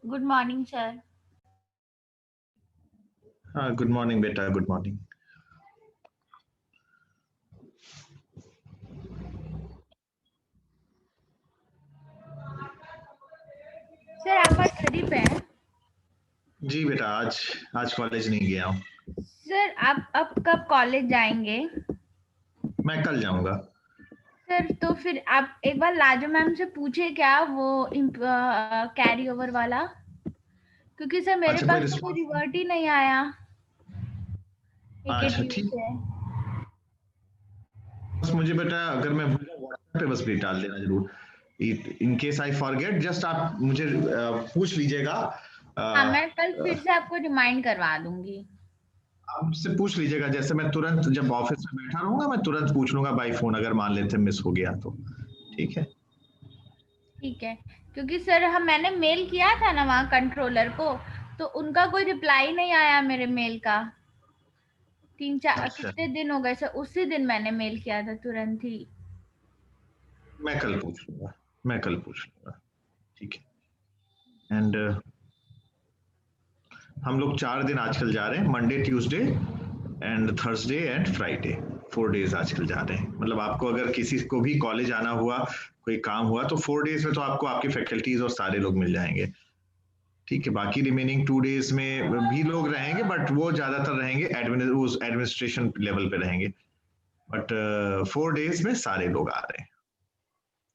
Good morning sir. हाँ, good morning बेटा, good morning. Sir आप आज स्टडी पे हैं? जी बेटा, आज कॉलेज नहीं गया हूँ। सर आप अब कब कॉलेज जाएंगे? मैं कल जाऊंगा। सर तो फिर आप एक बार लाजो मैम से पूछे क्या वो कैरी ओवर वाला, क्योंकि सर मेरे अच्छा, कोई पास तो कोई रिस्पॉन्स? रिवर्ट ही नहीं आया अच्छा एकेटीयू ठीक। से। बस मुझे बेटा, अगर मैं भूल जाऊँ व्हाट्सएप पे बस भी डाल देना जरूर। In case I forget, just आप मुझे पूछ लीजिएगा। हाँ, मैं कल फिर से आपको रिमाइंड करवा दूंगी। आप मुझसे पूछ लीजिएगा, जैसे मैं तुरंत जब ऑफिस में बैठा रहूंगा मैं तुरंत पूछ लूंगा बाई फोन, अगर मान लेते मिस हो गया तो। ठीक है। ठीक है, क्योंकि सर मैंने मेल किया था ना वहाँ कंट्रोलर को, तो उनका कोई रिप्लाई नहीं आया मेरे मेल का। 3-4 अच्छा, कितने दिन हो गए सर, उसी दिन मैंने मेल किया था तुरंत ही। मैं कल पूछ लूंगा, मैं कल पूछ लूंगा। ठीक है। एंड हम लोग 4 दिन आजकल जा रहे हैं, Monday Tuesday and Thursday and Friday. 4 days आजकल जा रहे हैं। मतलब आपको अगर किसी को भी कॉलेज आना हुआ, कोई काम हुआ, तो 4 डेज में तो आपको आपकी फैकल्टीज और सारे लोग मिल जाएंगे। ठीक है। बाकी रिमेनिंग 2 डेज में भी लोग रहेंगे, बट वो ज्यादातर रहेंगे एडमिनिस्ट्रेशन लेवल पे रहेंगे। बट 4 डेज में सारे लोग आ रहे हैं।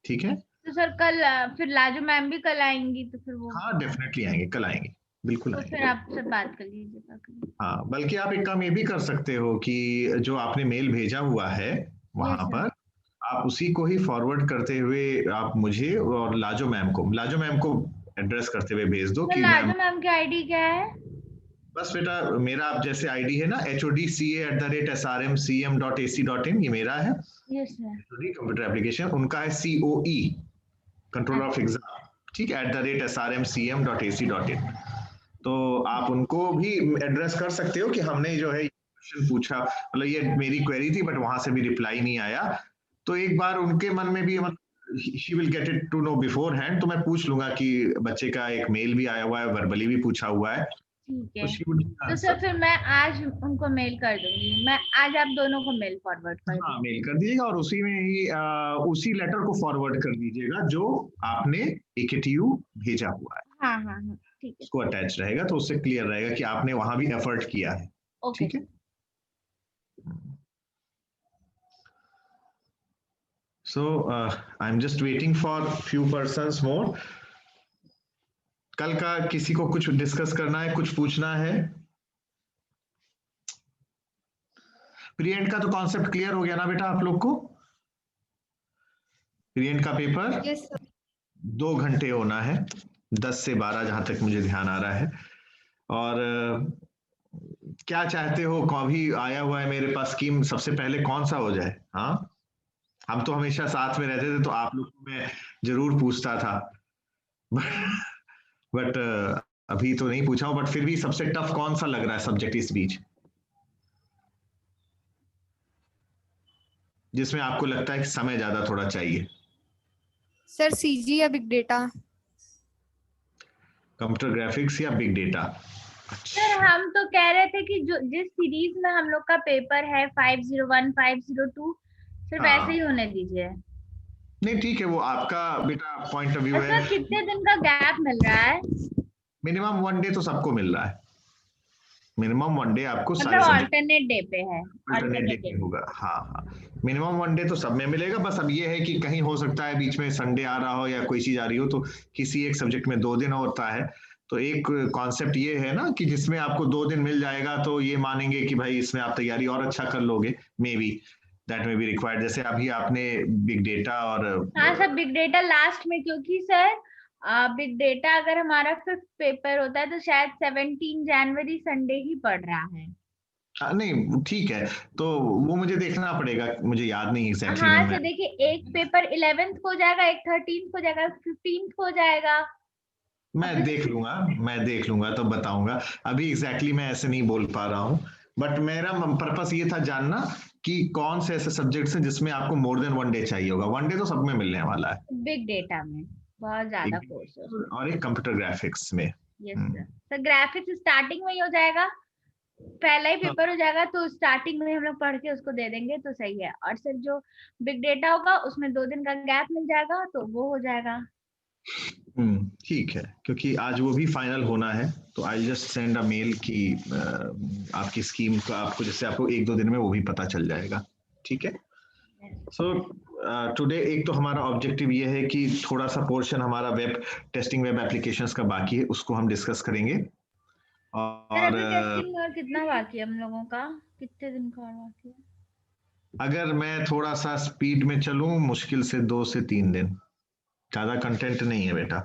ठीक है। तो सर कल फिर लाजो मैम भी कल आएंगी, तो फिर वो, हाँ, डेफिनेटली आएंगे, कल आएंगे, बिल्कुल तो आएंगे। फिर आपसे बात कर लीजिएगा कल। हाँ, बल्कि आप एक काम ये भी कर सकते हो कि जो आपने मेल भेजा हुआ है यस वहां सर। पर, आप उसी को ही फॉरवर्ड करते हुए आप मुझे और लाजो मैम को एड्रेस करते हुए भेज दो सर कि मैम। लाजो मैम की आईडी क्या है? बस बेटा, मेरा आप जैसे आईडी है ना, HODCA@srmcm.ac.in, ये मेरा है। Yes sir. HOD computer application, उनका है COE, कंट्रोल ऑफ अच्छा। एग्जाम। ठीक है, @srmcm.ac.in। तो आप उनको भी एड्रेस कर सकते हो कि हमने जो है क्वेश्चन पूछा, मतलब ये मेरी क्वेरी थी बट वहां से भी रिप्लाई नहीं आया। तो एक बार उनके मन में भी, she will get it to know beforehand, तो मैं पूछ लूंगा कि बच्चे का एक मेल भी आया हुआ है, वर्बली भी पूछा हुआ है, ठीक तो है, शी वुड तो आंसर। सर फिर मैं आज उनको मेल कर दूंगी, मैं आज आप दोनों को मेल फॉरवर्ड कर हाँ, दूंगी। मेल कर दीजिएगा और उसी में ही उसी लेटर को फॉरवर्ड कर दीजिएगा जो आपने AKTU भेजा हुआ है। हाँ हाँ हाँ, ठीक है उसको सर। अटैच रहेगा तो उससे क्लियर रहेगा कि आपने वहां भी एफर्ट किया है। ओके ठीक है। Sir. So I'm just waiting for few persons more. कल का किसी को कुछ डिस्कस करना है, कुछ पूछना है? पीरियड का तो कॉन्सेप्ट क्लियर हो गया ना बेटा आप लोग को? पीरियड का पेपर यस सर। 2 घंटे होना है, 10 से 12 जहां तक मुझे ध्यान आ रहा है। और क्या चाहते हो, कभी आया हुआ है मेरे पास स्कीम, सबसे पहले कौन सा हो जाए? हाँ, हम तो हमेशा साथ में रहते थे तो आप लोग को मैं जरूर पूछता था। बट अभी तो नहीं पूछा हूं, बट फिर भी सबसे टफ कौन सा लग रहा है सब्जेक्ट इस बीच, जिसमें आपको लगता है कि समय ज्यादा थोड़ा चाहिए? सर सीजी या बिग डेटा? कंप्यूटर ग्राफिक्स या बिग डेटा? सर अच्छा, हम तो कह रहे थे कि जो जिस सीरीज में हम लोग का पेपर है 501 502, सर वैसे ही हाँ, होने दीजिए। नहीं ठीक है, वो आपका बेटा पॉइंट ऑफ व्यू और है। सर कितने दिन का गैप मिल रहा है? मिनिमम 1 डे तो सबको मिल रहा है, मिनिमम 1 डे आपको मतलब सारे सब्जेक्ट ऑल्टरनेट डे पे है? अल्टरनेट डे ऑल्टरनेट डे पे में। होगा। हाँ हाँ, मिनिमम 1 डे तो सब में मिलेगा। बस अब ये है कि कहीं हो सकता है बीच में संडे आ रहा हो या कोई चीज आ रही हो, तो किसी एक सब्जेक्ट में 2 दिन होता है। तो एक कॉन्सेप्ट ये है ना कि जिसमें आपको 2 दिन मिल जाएगा तो ये मानेंगे कि भाई इसमें आप तैयारी और अच्छा कर लोगे, मे बी दैट में बी रिक्वायर्ड। जैसे अभी आपने बिग डेटा और हाँ सर, बिग डेटा लास्ट में, क्योंकि सर बिग डेटा अगर हमारा 5th पेपर होता है तो शायद 17 जनवरी संडे ही पड़ रहा है। नहीं ठीक है, तो वो मुझे देखना पड़ेगा, मुझे याद नहीं एग्जैक्टली हाँ में मैं। सर, देखिए एक पेपर 11th को हो जाएगा, एक 13th को हो जाएगा, 15th को हो जाएगा। मैं देख लूंगा, मैं देख लूंगा तो बताऊंगा। अभी एग्जैक्टली मैं ऐसे नहीं बोल पा रहा हूँ, बट मेरा पर्पस ये था जानना कि कौन से ऐसे सब्जेक्ट्स हैं जिसमें आपको मोर देन 1 डे चाहिए होगा। 1 डे तो सब में मिलने वाला है। बिग डेटा में। बहुत ज्यादा एक कोर्स है उसमें। और एक कंप्यूटर ग्राफिक्स में। Yes sir. Sir graphics starting में ही हो जाएगा, पहला ही हाँ। पेपर हो जाएगा, तो स्टार्टिंग में हम लोग पढ़ के उसको दे देंगे तो सही है। और सर जो बिग डेटा होगा उसमें 2 दिन का गैप मिल जाएगा तो वो हो जाएगा। ठीक है, क्योंकि आज वो भी फाइनल होना है, तो I just send a mail कि आपकी स्कीम का आपको, जैसे आपको 1-2 दिन में वो भी पता चल जाएगा। ठीक है। सो टुडे एक तो हमारा ऑब्जेक्टिव ये है कि थोड़ा सा पोर्शन हमारा वेब टेस्टिंग, वेब एप्लीकेशंस का बाकी है, उसको हम डिस्कस करेंगे। सर और अभी टेस्टिंग और कितना बाकी है हम लोगों का, कितने दिन का और बाकी है? अगर मैं थोड़ा सा स्पीड में चलूं, मुश्किल से 2 से 3 दिन, ज्यादा कंटेंट नहीं है बेटा।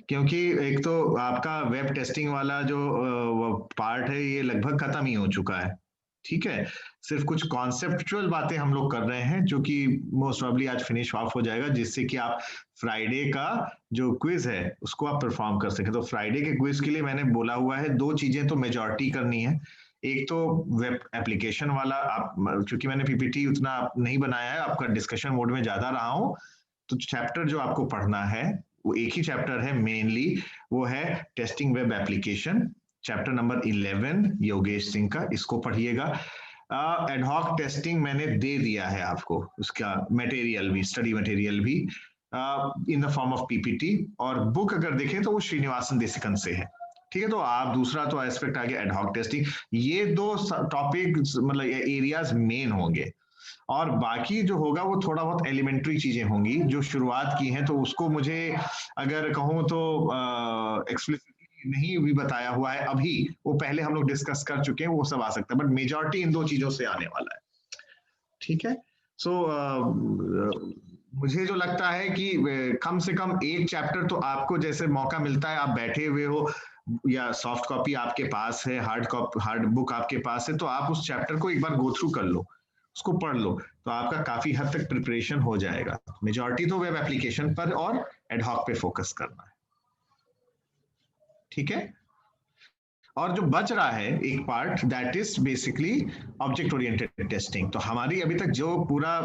क्योंकि एक तो आपका वेब टेस्टिंग वाला जो पार्ट है ये लगभग खत्म ही हो चुका है। ठीक है, सिर्फ कुछ कॉन्सेप्चुअल बातें हम लोग कर रहे हैं जो कि मोस्ट प्रोबेबली आज फिनिश ऑफ हो जाएगा, जिससे कि आप फ्राइडे का जो क्विज है उसको आप परफॉर्म कर सके। तो फ्राइडे के क्विज के लिए मैंने बोला हुआ है 2 चीजें तो मेजॉरिटी करनी है। एक तो वेब एप्लीकेशन वाला, आप क्योंकि मैंने पीपीटी उतना नहीं बनाया है, आपका डिस्कशन मोड में ज्यादा रहा हूं, तो चैप्टर जो आपको पढ़ना है वो एक ही चैप्टर है मेनली, वो है testing web application, chapter number 11 Yogesh Singh का, इसको पढ़िएगा। एडहॉक टेस्टिंग मैंने दे दिया है आपको, उसका मटेरियल भी, स्टडी मटेरियल भी इन द फॉर्म ऑफ पीपीटी, और बुक अगर देखें तो वो श्रीनिवासन देसिकन से है। ठीक है, तो आप दूसरा तो एस्पेक्ट आ गया एडहॉक टेस्टिंग, ये 2 टॉपिक मतलब एरियाज मेन होंगे। और बाकी जो होगा वो थोड़ा बहुत एलिमेंट्री चीजें होंगी जो शुरुआत की हैं, तो उसको मुझे अगर कहूँ तो एक्सप्लिसिटली नहीं भी बताया हुआ है अभी, वो पहले हम लोग डिस्कस कर चुके हैं, वो सब आ सकता है, बट मेजॉरिटी इन 2 चीजों से आने वाला है। ठीक है। सो मुझे जो लगता है कि कम से कम एक चैप्टर तो आपको, जैसे मौका मिलता है, आप बैठे हुए हो या सॉफ्ट कॉपी आपके पास है, हार्ड बुक आपके पास है, तो आप उस चैप्टर को एक बार गो थ्रू कर लो, उसको पढ़ लो, तो आपका काफी हद तक प्रिपरेशन हो जाएगा। मेजॉरिटी तो वेब एप्लीकेशन पर और एडहॉक पे फोकस करना है। ठीक है। और जो बच रहा है एक part, that is basically object oriented testing. तो हमारी अभी तक जो पूरा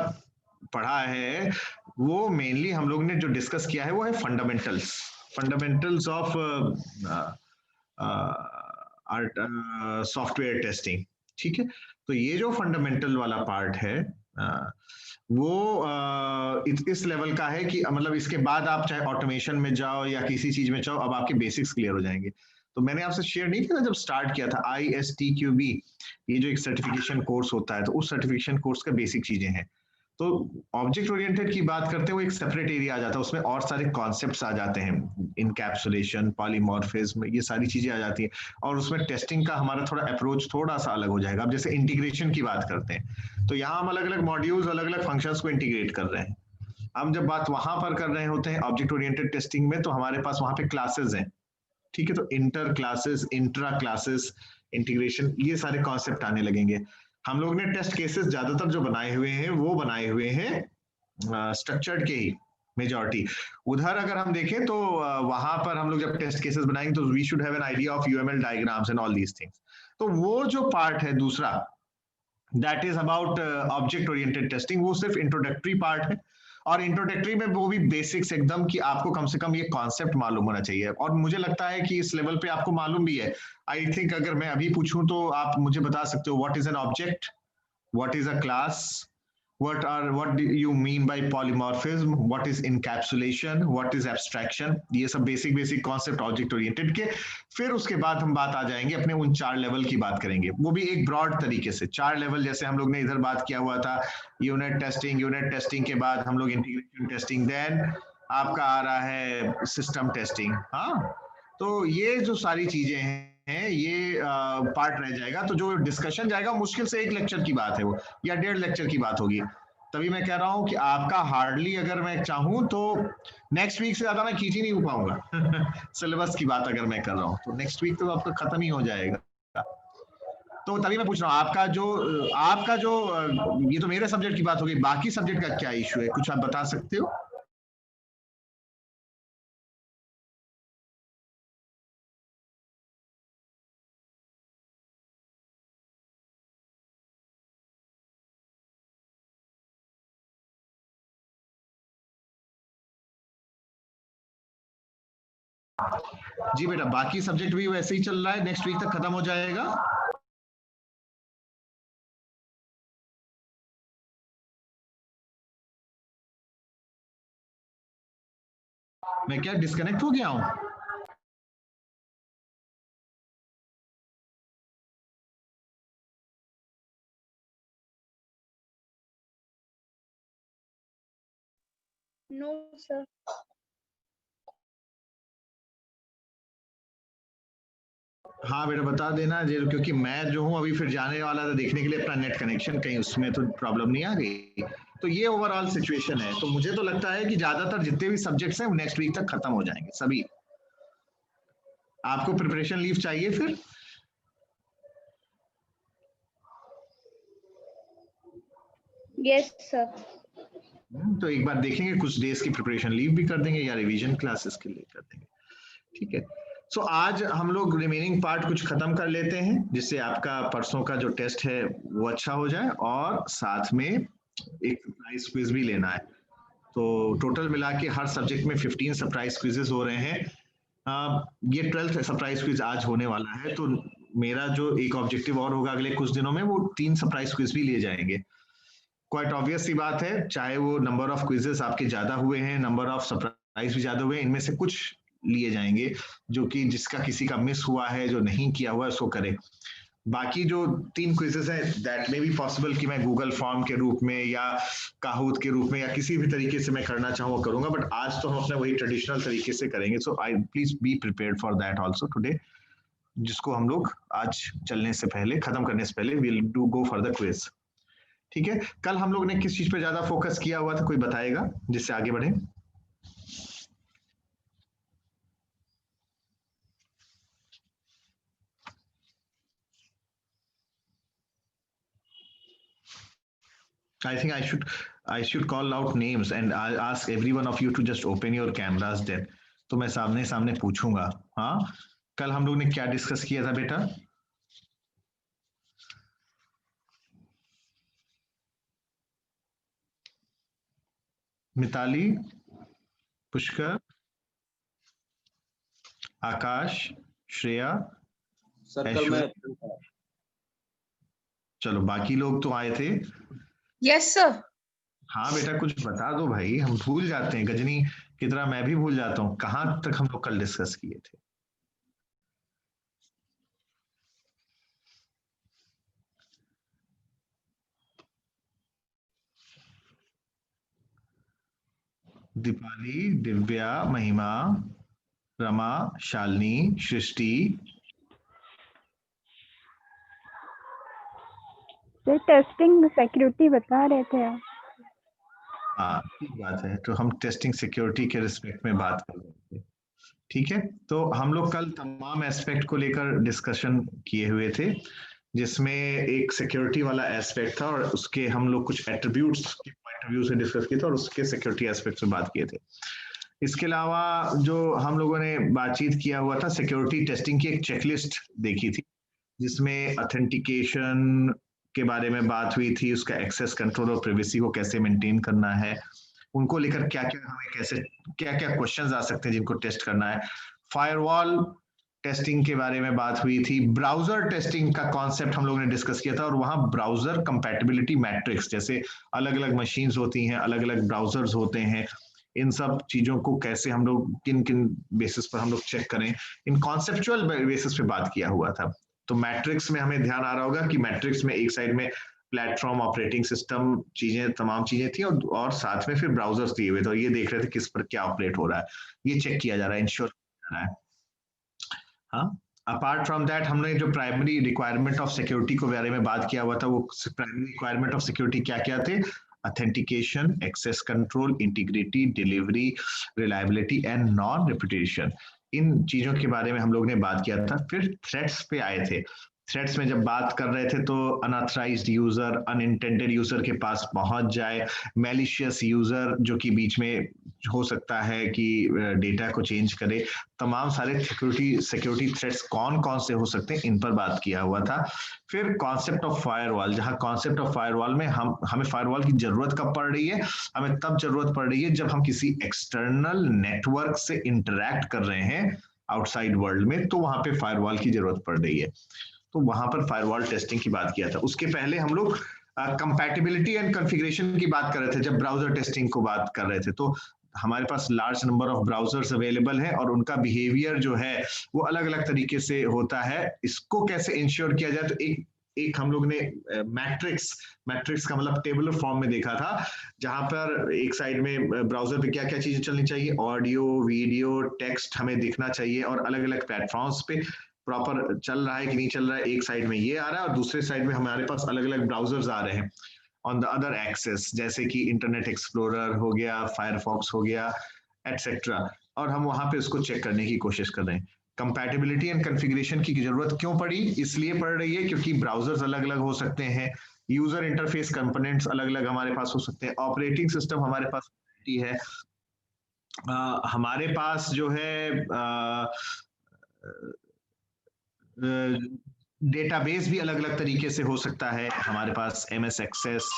पढ़ा है वो मेनली हम लोग ने जो डिस्कस किया है वो है fundamentals, fundamentals of art software testing. ठीक है, तो ये जो फंडामेंटल वाला पार्ट है वो इस लेवल का है कि मतलब इसके बाद आप चाहे ऑटोमेशन में जाओ या किसी चीज में जाओ, अब आपके बेसिक्स क्लियर हो जाएंगे। तो मैंने आपसे शेयर नहीं किया था जब स्टार्ट किया था, ISTQB, ये जो एक सर्टिफिकेशन कोर्स होता है, तो उस सर्टिफिकेशन कोर्स का बेसिक चीजें हैं। तो ऑब्जेक्ट ओरिएंटेड की बात करते हैं, वो एक सेपरेट एरिया आ जाता है, उसमें और सारे कॉन्सेप्ट्स आ जाते हैं, इनकैप्सुलेशन, पॉलीमॉर्फिज्म, ये सारी चीजें आ जाती हैं, और उसमें टेस्टिंग का हमारा थोड़ा अप्रोच थोड़ा सा अलग हो जाएगा। अब जैसे इंटीग्रेशन की बात करते हैं, तो यहाँ हम अलग अलग मॉड्यूल्स, अलग अलग फंक्शंस को इंटीग्रेट कर रहे हैं। हम जब बात वहां पर कर रहे होते हैं ऑब्जेक्ट ओरिएंटेड टेस्टिंग में, तो हमारे पास वहां पे क्लासेस हैं। ठीक है, तो inter classes, intra classes, integration, ये सारे कॉन्सेप्ट आने लगेंगे। हम लोग ने टेस्ट केसेस ज्यादातर जो बनाए हुए हैं वो बनाए हुए हैं स्ट्रक्चर्ड के ही, मेजॉरिटी। उधर अगर हम देखें तो वहां पर हम लोग जब टेस्ट केसेस बनाएंगे तो we should have an idea of UML diagrams and all these things. तो वो जो पार्ट है दूसरा, that is about object oriented testing, वो सिर्फ इंट्रोडक्टरी पार्ट है। और इंट्रोडक्टरी में वो भी बेसिक्स एकदम, कि आपको कम से कम ये कॉन्सेप्ट मालूम होना चाहिए, और मुझे लगता है कि इस लेवल पे आपको मालूम भी है। आई थिंक अगर मैं अभी पूछूं तो आप मुझे बता सकते हो, what is an object, what is a class, what do you mean by polymorphism, what is encapsulation, what is abstraction, ये सब बेसिक कॉन्सेप्ट ऑब्जेक्ट ओरिएंटेड के। फिर उसके बाद हम बात आ जाएंगे अपने उन 4 लेवल की बात करेंगे, वो भी एक ब्रॉड तरीके से 4 लेवल, जैसे हम लोग ने इधर बात किया हुआ था यूनिट टेस्टिंग के बाद हम लोग इंटीग्रेशन टेस्टिंग, देन आपका आ रहा है सिस्टम टेस्टिंग। हाँ, तो ये जो सारी चीजें हैं ये पार्ट रह जाएगा, तो जो डिस्कशन जाएगा मुश्किल से 1 लेक्चर की बात है वो, या 1.5 लेक्चर की बात होगी। तभी मैं कह रहा हूं कि आपका हार्डली, अगर मैं चाहूं तो नेक्स्ट वीक से ज्यादा मैं खींच ही नहीं हो पाऊंगा सिलेबस की बात अगर मैं कर रहा हूं तो नेक्स्ट वीक तो आपका खत्म ही हो जाएगा। तो तभी मैं पूछ रहा हूँ आपका जो ये तो मेरे सब्जेक्ट की बात होगी, बाकी सब्जेक्ट का क्या इशू है, कुछ आप बता सकते हो? जी बेटा, बाकी सब्जेक्ट भी वैसे ही चल रहा है, नेक्स्ट वीक तक खत्म हो जाएगा। मैं क्या डिस्कनेक्ट हो गया हूँ? No sir. हाँ बेटा बता देना, क्योंकि मैं जो हूँ अभी फिर जाने वाला था देखने के लिए अपना नेट कनेक्शन, कहीं उसमें तो प्रॉब्लम नहीं आ गई। तो ये ओवरऑल सिचुएशन है। तो मुझे तो लगता है कि ज्यादातर जितने भी सब्जेक्ट्स हैं वो नेक्स्ट वीक तक खत्म हो जाएंगे सभी। आपको प्रिपरेशन लीव चाहिए फिर? Yes sir. तो एक बार देखेंगे, कुछ डेज की प्रिपरेशन लीव भी कर देंगे या रिवीजन क्लासेस के लिए कर देंगे। ठीक है। सो आज हम लोग रिमेनिंग पार्ट कुछ खत्म कर लेते हैं, जिससे आपका परसों का जो टेस्ट है वो अच्छा हो जाए, और साथ में एक सरप्राइज क्विज भी लेना है। तो टोटल मिला के हर सब्जेक्ट में 15 सरप्राइज क्विजेस हो रहे हैं। ये 12th सरप्राइज क्विज आज होने वाला है। तो मेरा जो एक ऑब्जेक्टिव और होगा अगले कुछ दिनों में, वो 3 सरप्राइज क्विज भी लिए जाएंगे। क्वाइट ऑब्वियस सी बात है, चाहे वो नंबर ऑफ क्विजेस आपके ज्यादा हुए हैं, नंबर ऑफ सरप्राइज भी ज्यादा हुए हैं, इनमें से कुछ लिए जाएंगे जो कि जिसका किसी का मिस हुआ है, जो नहीं किया हुआ है उसको करे। बाकी जो 3 क्विजेस हैं, दैट मे बी पॉसिबल कि मैं गूगल फॉर्म के रूप में या काहूत के रूप में या किसी भी तरीके से मैं करना चाहूँ करूंगा, बट आज तो हम अपने वही ट्रेडिशनल तरीके से करेंगे। So I please be prepared for that also today, जिसको हम लोग आज चलने से पहले, खत्म करने से पहले will do go for the quiz. ठीक है। कल हम लोग ने किस चीज पे ज्यादा फोकस किया हुआ था, कोई बताएगा जिससे आगे बढ़े? I think I should call out names and I'll ask every one of you to just open your cameras then. तो मैं सामने सामने पूछूंगा। हाँ, कल हम लोग ने क्या डिस्कस किया था बेटा? मिताली, पुष्कर, आकाश, श्रेया, ऐश्वर्य। चलो बाकी लोग तो आए थे। Yes sir. हाँ बेटा कुछ बता दो भाई, हम भूल जाते हैं, गजनी की तरह मैं भी भूल जाता हूँ। कहाँ तक हम लोग कल डिस्कस किए थे? दीपाली, दिव्या, महिमा, रमा, शालिनी, सृष्टि। सर टेस्टिंग सिक्योरिटी बता रहे थे आप। हाँ ठीक बात है, तो हम टेस्टिंग सिक्योरिटी के रिस्पेक्ट में बात कर रहे थे। ठीक है। तो हम लोग कल तमाम एस्पेक्ट को लेकर डिस्कशन किए हुए थे, जिसमें एक सिक्योरिटी वाला एस्पेक्ट था और उसके हम लोग कुछ एट्रीब्यूट्स के पॉइंट ऑफ व्यू से डिस्कस किए थे और उसके सिक्योरिटी एस्पेक्ट से बात किए थे। इसके अलावा जो हम लोगों ने बातचीत किया हुआ था, सिक्योरिटी टेस्टिंग की एक चेकलिस्ट देखी थी, जिसमें ऑथेंटिकेशन के बारे में बात हुई थी, उसका एक्सेस कंट्रोल और प्राइवेसी को कैसे मेंटेन करना है, उनको लेकर क्या क्या हमें कैसे क्या क्या क्वेश्चंस आ सकते हैं जिनको टेस्ट करना है। फायरवॉल टेस्टिंग के बारे में बात हुई थी। ब्राउजर टेस्टिंग का कॉन्सेप्ट हम लोग ने डिस्कस किया था, और वहां ब्राउजर कंपैटिबिलिटी मैट्रिक्स, जैसे अलग अलग मशीन्स होती हैं, अलग अलग ब्राउजर्स होते हैं, इन सब चीजों को कैसे हम लोग किन किन बेसिस पर हम लोग चेक करें, इन कॉन्सेप्चुअल बेसिस पे बात किया हुआ था। तो मैट्रिक्स में हमें ध्यान आ रहा होगा कि मैट्रिक्स में एक साइड में प्लेटफॉर्म, ऑपरेटिंग सिस्टम, चीजें, तमाम चीजें थी, और साथ में फिर ब्राउजर्स दिए हुए थे, और ये देख रहे थे किस पर क्या ऑपरेट हो रहा है, ये चेक किया जा रहा है, इंश्योर किया जा रहा है। हाँ, अपार्ट फ्रॉम दैट हमने जो प्राइमरी रिक्वायरमेंट ऑफ सिक्योरिटी को बारे में बात किया हुआ था, वो प्राइमरी रिक्वायरमेंट ऑफ सिक्योरिटी क्या क्या थे? Authentication, access control, integrity, delivery, reliability and non reputation. इन चीजों के बारे में हम लोग ने बात किया था। फिर थ्रेट्स पे आए थे। थ्रेट्स में जब बात कर रहे थे तो अनऑथराइज्ड यूजर, अनइंटेंडेड यूजर के पास पहुंच जाए, मैलिशियस यूजर जो कि बीच में हो सकता है कि डेटा को चेंज करे, तमाम सारे सिक्योरिटी थ्रेट्स कौन कौन से हो सकते हैं, इन पर बात किया हुआ था। फिर कॉन्सेप्ट ऑफ फायरवॉल, जहां कॉन्सेप्ट ऑफ फायरवॉल में हमें फायरवॉल की जरूरत कब पड़ रही है? हमें तब जरूरत पड़ रही है जब हम किसी एक्सटर्नल नेटवर्क से इंटरैक्ट कर रहे हैं, आउटसाइड वर्ल्ड में, तो वहां पे फायरवॉल की जरूरत पड़ रही है। तो वहां पर फायरवॉल टेस्टिंग की बात किया था। उसके पहले हम लोग कंपैटिबिलिटी एंड कॉन्फ़िगरेशन की बात कर रहे थे जब ब्राउजर टेस्टिंग को बात कर रहे थे। तो हमारे पास large number of browsers available है और उनका बिहेवियर जो है वो अलग अलग तरीके से होता है। इसको कैसे इंश्योर किया जाए, तो एक हम लोग ने मैट्रिक्स का मतलब टेबुलर फॉर्म में देखा था, जहां पर एक साइड में ब्राउजर पे क्या क्या चीजें चलनी चाहिए, ऑडियो, वीडियो, टेक्स्ट हमें दिखना चाहिए और अलग अलग प्लेटफॉर्म्स पे प्रॉपर चल रहा है कि नहीं चल रहा है। एक साइड में ये आ रहा है और दूसरे साइड में हमारे पास अलग अलग ब्राउजर्स आ रहे हैं ऑन द अदर एक्सेस, जैसे कि इंटरनेट एक्सप्लोरर हो गया, फायरफॉक्स हो गया, एटसेट्रा, और हम वहां पे उसको चेक करने की कोशिश कर रहे हैं। कंपैटिबिलिटी एंड कॉन्फ़िगरेशन की जरूरत क्यों पड़ी? इसलिए पड़ रही है क्योंकि ब्राउजर्स अलग अलग हो सकते हैं, यूजर इंटरफेस कंपोनेंट्स अलग अलग हमारे पास हो सकते हैं, ऑपरेटिंग सिस्टम हमारे पास है, हमारे पास जो है डेटाबेस भी अलग अलग तरीके से हो सकता है। हमारे पास MS access,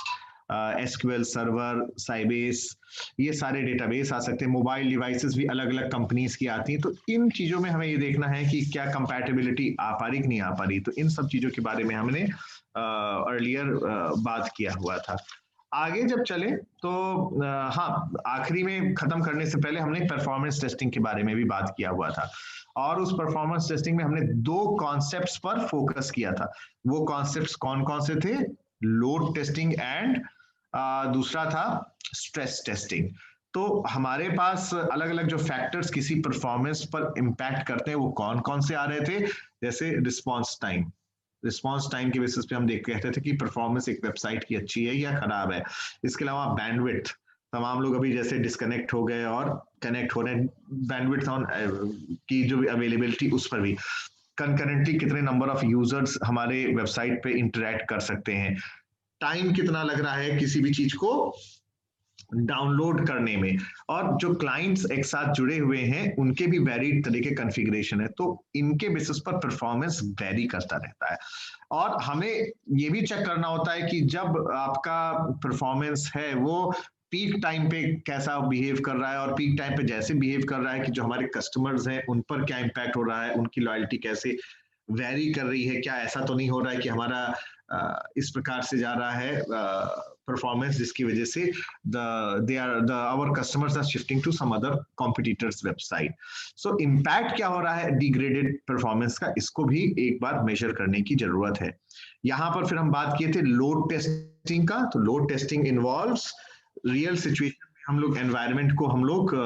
SQL server, Sybase, ये सारे डेटाबेस आ सकते हैं। मोबाइल डिवाइसेस भी अलग अलग कंपनीज की आती हैं। तो इन चीजों में हमें ये देखना है कि क्या कंपैटिबिलिटी आ पा रही कि नहीं आ पा रही। तो इन सब चीजों के बारे में हमने अर्लियर बात किया हुआ था। आगे जब चले तो हाँ, आखिरी में खत्म करने से पहले हमने परफॉर्मेंस टेस्टिंग के बारे में भी बात किया हुआ था और उस परफॉर्मेंस टेस्टिंग में हमने 2 कॉन्सेप्ट्स पर फोकस किया था। वो कॉन्सेप्ट्स कौन कौन से थे? लोड टेस्टिंग एंड दूसरा था स्ट्रेस टेस्टिंग। तो हमारे पास अलग अलग जो फैक्टर्स किसी परफॉर्मेंस पर इंपैक्ट करते हैं वो कौन कौन से आ रहे थे, जैसे रिस्पॉन्स टाइम के बेसिस पे हम कहते थे कि परफॉर्मेंस एक वेबसाइट की अच्छी है या खराब है। इसके अलावा बैंडविड्थ, तमाम लोग अभी जैसे डिस्कनेक्ट हो गए और कनेक्ट हो रहे हैं, बैंडविड्थ ऑन की जो अवेलेबिलिटी उस पर भी, कंकरेंटली कितने नंबर ऑफ यूजर्स हमारे वेबसाइट पे इंटरेक्ट कर सकते हैं, टाइम कितना लग रहा है किसी भी चीज को डाउनलोड करने में, और जो क्लाइंट्स एक साथ जुड़े हुए हैं उनके भी वेरीड तरीके कॉन्फ़िगरेशन है। तो इनके बेसिस पर परफॉर्मेंस वेरी करता रहता है और हमें ये भी चेक करना होता है कि जब आपका परफॉर्मेंस है वो पीक टाइम पे कैसा बिहेव कर रहा है और पीक टाइम पे जैसे बिहेव कर रहा है कि जो हमारे कस्टमर्स हैं उन पर क्या इम्पैक्ट हो रहा है, उनकी लॉयल्टी कैसे वेरी कर रही है, क्या ऐसा तो नहीं हो रहा है कि हमारा इस प्रकार से जा रहा है परफॉर्मेंस जिसकी वजह से our customers are shifting to some other competitors website. So impact क्या हो रहा है डिग्रेडेड परफॉर्मेंस का, इसको भी एक बार मेजर करने की जरूरत है। यहाँ पर फिर हम बात किए थे लोड टेस्टिंग का। तो load testing involves real situation में हम लोग एनवायरनमेंट को हम लोग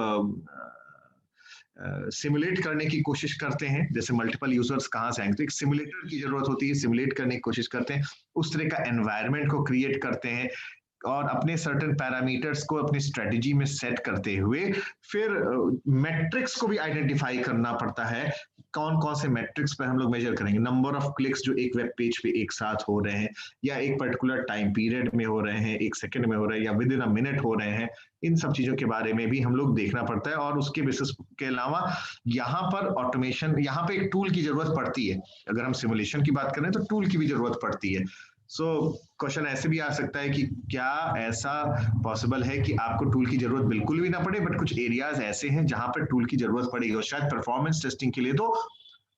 सिमुलेट करने की कोशिश करते हैं। जैसे मल्टीपल यूजर्स कहाँ से आएंगे तो एक सिमुलेटर की जरूरत होती है, सिमुलेट करने की कोशिश करते हैं, उस तरह का एनवायरनमेंट को क्रिएट करते हैं और अपने सर्टेन पैरामीटर्स को अपनी स्ट्रेटजी में सेट करते हुए फिर मैट्रिक्स को भी आइडेंटिफाई करना पड़ता है। कौन कौन से मैट्रिक्स पर हम लोग मेजर करेंगे? नंबर ऑफ क्लिक्स जो एक वेब पेज पे एक साथ हो रहे हैं या एक पर्टिकुलर टाइम पीरियड में हो रहे हैं, एक सेकंड में हो रहे हैं या विद इन अ मिनट हो रहे हैं, इन सब चीजों के बारे में भी हम लोग देखना पड़ता है। और उसके बेसिस के अलावा यहाँ पर ऑटोमेशन, यहाँ पे एक टूल की जरूरत पड़ती है। अगर हम सिमुलेशन की बात करें तो टूल की भी जरूरत पड़ती है। सो क्वेश्चन ऐसे भी आ सकता है कि क्या ऐसा पॉसिबल है कि आपको टूल की जरूरत बिल्कुल भी ना पड़े, बट कुछ एरियाज ऐसे हैं जहां पर टूल की जरूरत पड़ेगी और शायद परफॉर्मेंस टेस्टिंग के लिए तो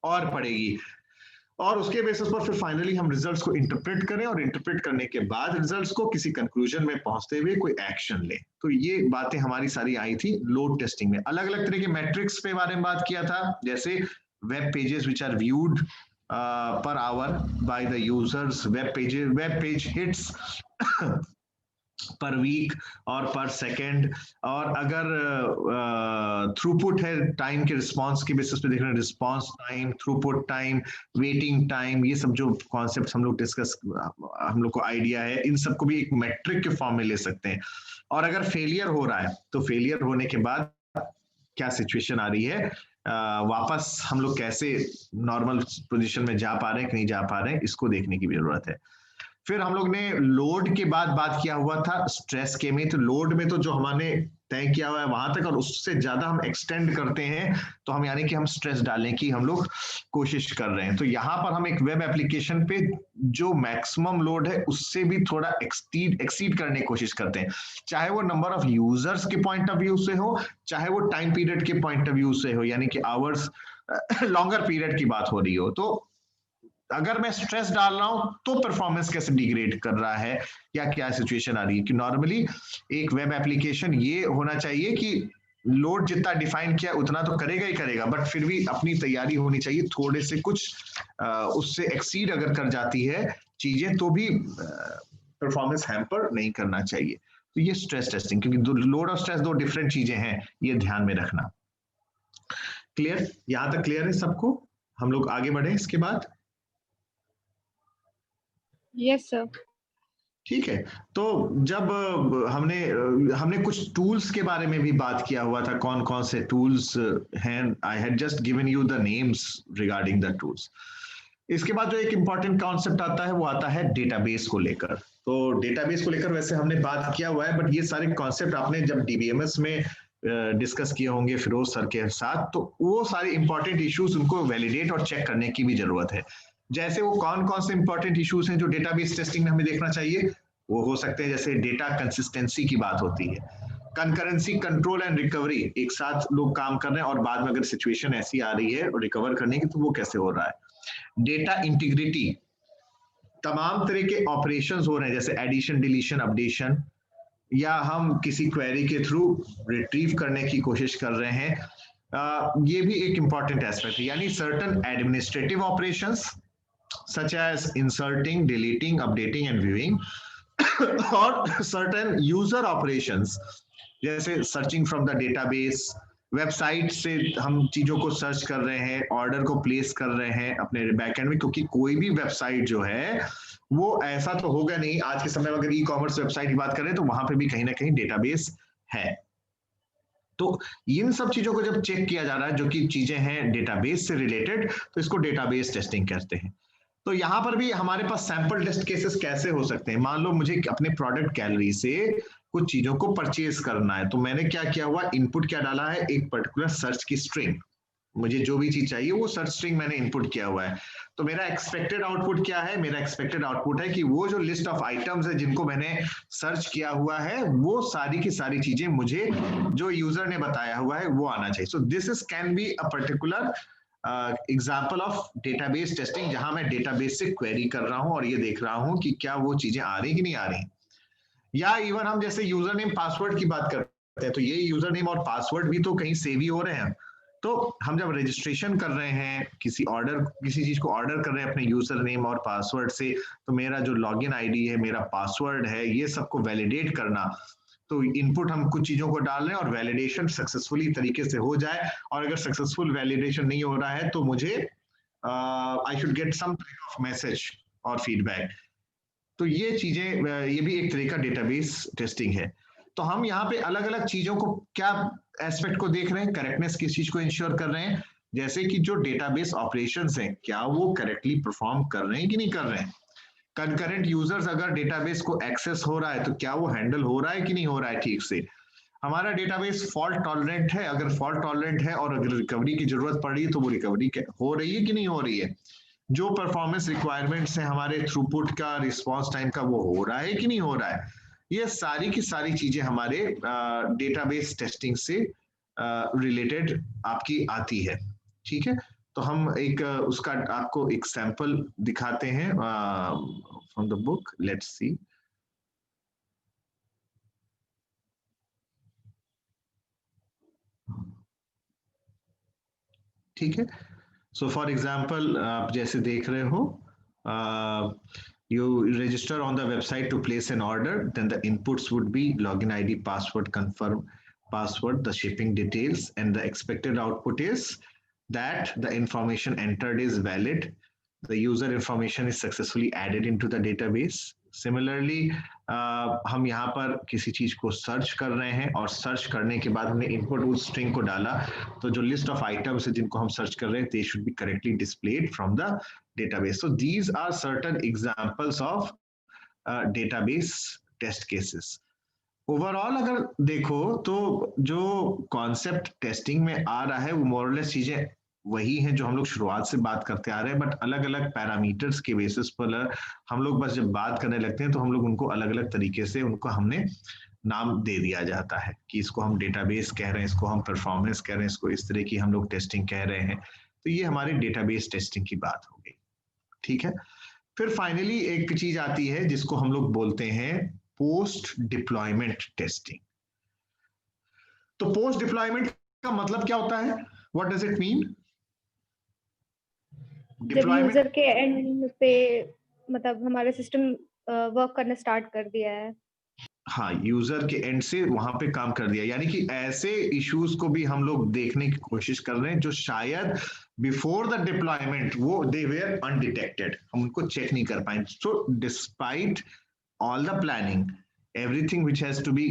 और पड़ेगी। और उसके बेसिस पर फिर फाइनली हम रिजल्ट्स को इंटरप्रेट करें और इंटरप्रेट करने के बाद रिजल्ट्स को किसी कंक्लूजन में पहुंचते हुए कोई एक्शन ले। तो ये बातें हमारी सारी आई थी लोड टेस्टिंग में। अलग अलग तरह के मैट्रिक्स पे बारे में बात किया था, जैसे web pages which are viewed per hour by the users, web page hits per week और per second, और अगर थ्रूपुट है टाइम के रिस्पांस के बेसिस पे देख रहे हैं, response time, throughput time, waiting time, ये सब जो कॉन्सेप्ट हम लोग डिस्कस, हम लोग को आइडिया है, इन सबको भी एक मैट्रिक के फॉर्म में ले सकते हैं। और अगर फेलियर हो रहा है तो फेलियर होने के बाद क्या सिचुएशन आ रही है, वापस हम लोग कैसे नॉर्मल पोजीशन में जा पा रहे हैं कि नहीं जा पा रहे हैं, इसको देखने की भी जरूरत है। फिर हम लोग ने लोड के बाद बात किया हुआ था स्ट्रेस के में। तो लोड में तो जो हमने तय किया हुआ है वहां तक, और उससे ज्यादा हम एक्सटेंड करते हैं तो हम यानी कि हम स्ट्रेस डालने की हम लोग कोशिश कर रहे हैं। तो यहाँ पर हम एक वेब एप्लीकेशन पे जो मैक्सिमम लोड है उससे भी थोड़ा एक्सीड करने की कोशिश करते हैं, चाहे वो नंबर ऑफ यूजर्स के पॉइंट ऑफ व्यू से हो, चाहे वो टाइम पीरियड के पॉइंट ऑफ व्यू से हो, यानी कि आवर्स लॉन्गर पीरियड की बात हो रही हो, तो अगर मैं स्ट्रेस डाल रहा हूं तो परफॉर्मेंस कैसे डिग्रेड कर रहा है या क्या सिचुएशन आ रही है। कि नॉर्मली एक वेब एप्लीकेशन ये होना चाहिए कि लोड जितना डिफाइन किया उतना तो करेगा ही करेगा, बट फिर भी अपनी तैयारी होनी चाहिए, थोड़े से कुछ उससे एक्सीड अगर कर जाती है चीजें तो भी परफॉर्मेंस हैम्पर नहीं करना चाहिए। तो ये स्ट्रेस टेस्टिंग, क्योंकि लोड और स्ट्रेस दो डिफरेंट चीजें हैं, ये ध्यान में रखना। क्लियर? यहां तक क्लियर है सबको? हम लोग आगे बढ़े इसके बाद। Yes sir. ठीक है, तो जब हमने कुछ टूल्स के बारे में भी बात किया हुआ था, कौन कौन से टूल्स हैं। I had just given you the names regarding the tools. इसके बाद जो एक इंपॉर्टेंट कॉन्सेप्ट आता है वो आता है डेटाबेस को लेकर। तो डेटाबेस को लेकर वैसे हमने बात किया हुआ है, बट ये सारे कॉन्सेप्ट आपने जब डीबीएमएस में डिस्कस किए होंगे फिरोज सर के साथ, तो वो सारे इंपॉर्टेंट इश्यूज उनको वैलिडेट और चेक करने की भी जरूरत है। जैसे वो कौन कौन से इंपॉर्टेंट इश्यूज हैं जो डेटाबेस टेस्टिंग में हमें देखना चाहिए, वो हो सकते हैं जैसे डेटा कंसिस्टेंसी की बात होती है, कंकरेंसी, कंट्रोल एंड रिकवरी, एक साथ लोग काम कर रहे हैं और बाद में अगर सिचुएशन ऐसी आ रही है रिकवर करने की तो वो कैसे हो रहा है। डेटा इंटीग्रिटी, तमाम तरह के ऑपरेशंस हो रहे हैं जैसे एडिशन, डिलीशन, अपडेशन, या हम किसी क्वेरी के थ्रू रिट्रीव करने की कोशिश कर रहे हैं, ये भी एक इंपॉर्टेंट एस्पेक्ट है। यानी certain administrative operations such as inserting, deleting, updating and viewing, और सर्टेन यूजर ऑपरेशंस जैसे searching from the database, website से हम चीजों को सर्च कर रहे हैं, ऑर्डर को प्लेस कर रहे हैं अपने बैकएंड में, क्योंकि कोई भी वेबसाइट जो है वो ऐसा तो होगा नहीं, आज के समय में अगर ई कॉमर्स वेबसाइट की बात करें तो वहां पे भी कहीं ना कहीं डेटाबेस है। तो इन सब चीजों को जब चेक किया जा रहा है जो कि चीजें हैं डेटाबेस से रिलेटेड, तो इसको डेटाबेस टेस्टिंग कहते हैं। तो यहाँ पर भी हमारे पास सैंपल टेस्ट केसेस कैसे हो सकते हैं। मान लो मुझे अपने प्रोडक्ट गैलरी से कुछ चीजों को परचेज करना है, तो मैंने क्या किया हुआ, इनपुट क्या डाला है, एक पर्टिकुलर सर्च की स्ट्रिंग, मुझे जो भी चीज चाहिए वो सर्च स्ट्रिंग मैंने इनपुट किया हुआ है। तो मेरा एक्सपेक्टेड आउटपुट क्या है, मेरा एक्सपेक्टेड आउटपुट है कि वो जो लिस्ट ऑफ आइटम्स है जिनको मैंने सर्च किया हुआ है वो सारी की सारी चीजें मुझे जो यूजर ने बताया हुआ है वो आना चाहिए। So this is can be a particular example of database testing, जहां मैं डेटाबेस से क्वेरी कर रहा हूं और ये देख रहा हूं कि क्या वो चीजें आ रही कि नहीं आ रही। या इवन हम जैसे यूजर नेम पासवर्ड की बात करते हैं, तो ये यूजर नेम और पासवर्ड भी तो कहीं सेव ही हो रहे हैं। तो हम जब रजिस्ट्रेशन कर रहे हैं किसी चीज को ऑर्डर कर रहे हैं अपने यूजर नेम और पासवर्ड से, तो मेरा जो लॉगिन आईडी है, मेरा पासवर्ड है, ये सबको वैलिडेट करना। तो इनपुट हम कुछ चीजों को डाल रहे हैं और वैलिडेशन सक्सेसफुली तरीके से हो जाए, और अगर सक्सेसफुल वैलिडेशन नहीं हो रहा है तो मुझे I should get some type of message और फीडबैक। तो ये चीजें, ये भी एक तरह का डेटाबेस टेस्टिंग है। तो हम यहाँ पे अलग अलग चीजों को, क्या एस्पेक्ट को देख रहे हैं, करेक्टनेस किस चीज को इंश्योर कर रहे हैं, जैसे कि जो डेटाबेस ऑपरेशंस हैं क्या वो करेक्टली परफॉर्म कर रहे हैं कि नहीं कर रहे हैं। कंकरेंट यूजर्स अगर डेटाबेस को एक्सेस हो रहा है तो क्या वो हैंडल हो रहा है कि नहीं हो रहा है ठीक से। हमारा डेटाबेस फॉल्ट टॉलरेंट है, अगर फॉल्ट टॉलरेंट है और अगर रिकवरी की जरूरत पड़ रही है तो वो रिकवरी हो रही है कि नहीं हो रही है। जो परफॉर्मेंस रिक्वायरमेंट्स है हमारे थ्रूपुट का, रिस्पॉन्स टाइम का, वो हो रहा है कि नहीं हो रहा है। ये सारी की सारी चीजें हमारे डेटाबेस टेस्टिंग से रिलेटेड आपकी आती है। ठीक है, तो हम एक उसका आपको एक सैंपल दिखाते हैं from the book. Let's see. ठीक है, सो फॉर एग्जांपल आप जैसे देख रहे हो, you register on the website to place an order, then the inputs would be login ID, password, confirm password, the shipping details, and the expected output is that the information entered is valid, the user information is successfully added into the database. Similarly, हम यहाँ पर किसी चीज को search कर रहे हैं और सर्च करने के बाद हमने इनपुट उस स्ट्रिंग को डाला, तो जो लिस्ट ऑफ आइटम्स है जिनको हम सर्च कर रहे हैं, they should be correctly displayed from the database. So these are certain examples of database test cases. Overall अगर देखो तो जो कॉन्सेप्ट टेस्टिंग में आ रहा है वो मोरलेस चीजें वही हैं जो हम लोग शुरुआत से बात करते आ रहे हैं, बट अलग अलग पैरामीटर्स के बेसिस पर हम लोग बस जब बात करने लगते हैं तो हम लोग उनको अलग अलग तरीके से उनको हमने नाम दे दिया जाता है कि इसको हम डेटाबेस कह रहे हैं, इसको हम परफॉर्मेंस कह रहे हैं, इसको इस तरह की हम लोग टेस्टिंग कह रहे हैं। तो ये हमारे डेटाबेस टेस्टिंग की बात हो गई, ठीक है। फिर फाइनली एक चीज आती है जिसको हम लोग बोलते हैं पोस्ट डिप्लॉयमेंट टेस्टिंग। तो पोस्ट डिप्लॉयमेंट का मतलब क्या होता है, व्हाट डज इट मीन? जब यूजर के एंड पे मतलब हमारा सिस्टम वर्क करना स्टार्ट कर दिया है, हाँ, यूजर के एंड से वहां पे काम कर दिया, यानी कि ऐसे इश्यूज को भी हम लोग देखने की कोशिश कर रहे हैं जो शायद बिफोर द डिप्लॉयमेंट वो दे वेयर अनडिटेक्टेड, हम उनको चेक नहीं कर पाए। So despite all the planning, everything which has to be,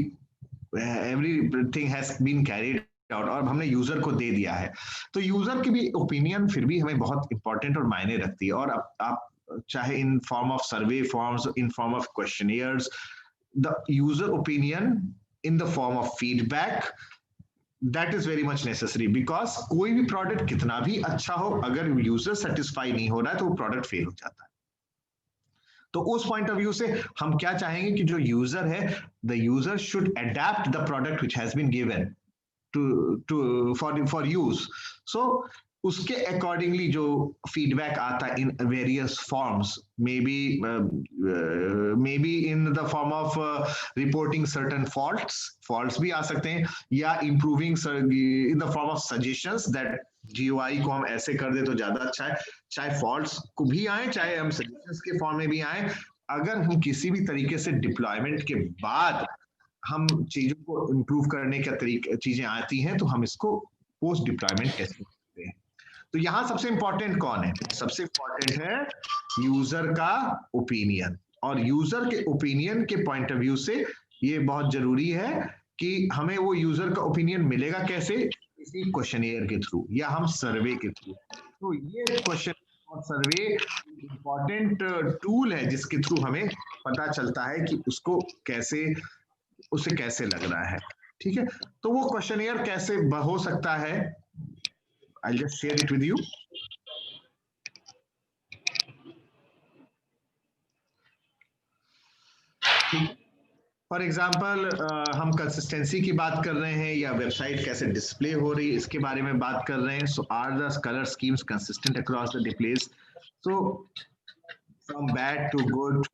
everything has been carried out, और हमने यूजर को दे दिया है, तो यूजर की भी ओपिनियन फिर भी हमें बहुत इंपॉर्टेंट और मायने रखती है। और आप चाहे in form of survey forms, in form of questionnaires, the user opinion in the form of feedback, that is very much necessary, because कोई भी प्रोडक्ट कितना भी अच्छा हो, अगर यूजर सेटिस्फाई नहीं हो रहा है तो वो प्रोडक्ट फेल हो जाता है। तो उस पॉइंट ऑफ व्यू से हम क्या चाहेंगे कि जो यूजर है, the user should adapt the product which has been given to for use. So उसके अकॉर्डिंगली जो फीडबैक आता है in various forms, may be in the form of reporting certain faults भी आ सकते हैं, या improving in the form of suggestions that GUI को हम ऐसे कर दे तो ज्यादा अच्छा है। चाहे फॉल्ट्स को भी आए, चाहे हम सजेशंस के फॉर्म में भी आए, अगर हम किसी भी तरीके से डिप्लॉयमेंट के बाद हम चीजों को इम्प्रूव करने का तरीके चीजें आती हैं तो हम इसको पोस्ट डिप्लॉयमेंट टेस्टिंग करते हैं। तो यहां सबसे इंपॉर्टेंट कौन है? सबसे इंपॉर्टेंट है यूजर का ओपिनियन, और यूजर के ओपिनियन के पॉइंट ऑफ व्यू से ये बहुत जरूरी है कि हमें वो यूजर का ओपिनियन मिलेगा कैसे, किसी क्वेश्चनियर के थ्रू या हम सर्वे के थ्रू। तो ये क्वेश्चन और सर्वे इंपॉर्टेंट टूल है जिसके थ्रू हमें पता चलता है कि उसको कैसे, उसे कैसे लग रहा है, ठीक है। तो वो क्वेश्चनियर कैसे हो सकता है, I'll just share it with you. For example हम कंसिस्टेंसी की बात कर रहे हैं या वेबसाइट कैसे डिस्प्ले हो रही है इसके बारे में बात कर रहे हैं। So are the colour schemes consistent across the displays? So from bad to good,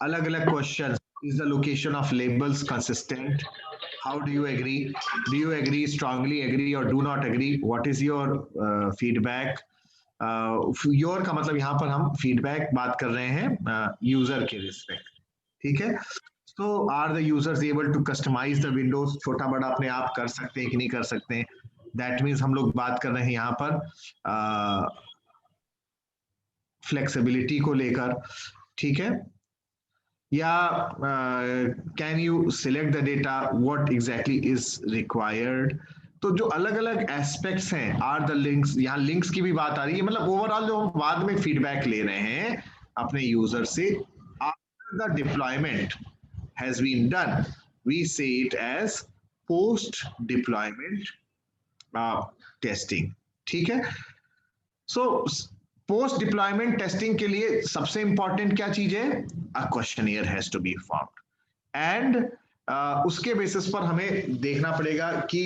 अलग अलग question, is the location of labels consistent? How do you agree? Do you agree, strongly agree, or do not agree? What is your feedback? Your का मतलब यहाँ पर हम feedback बात कर रहे हैं user के respect, ठीक है। So are the users able to customize the windows? छोटा बड़ा अपने आप कर सकते हैं कि नहीं कर सकते हैं? That means हम लोग बात कर रहे हैं यहाँ पर flexibility को लेकर, ठीक है। या can you select the data, what exactly is required? तो जो अलग अलग एस्पेक्ट्स हैं, आर द लिंक्स, यहाँ लिंक्स की भी बात आ रही है, मतलब ओवरऑल जो हम बाद में फीडबैक ले रहे हैं अपने यूजर से after the deployment has been done, we say it as post deployment testing, ठीक है। सो पोस्ट डिप्लॉयमेंट टेस्टिंग के लिए सबसे इंपॉर्टेंट क्या चीज है? A questionnaire has to be formed, and उसके बेसिस पर हमें देखना पड़ेगा कि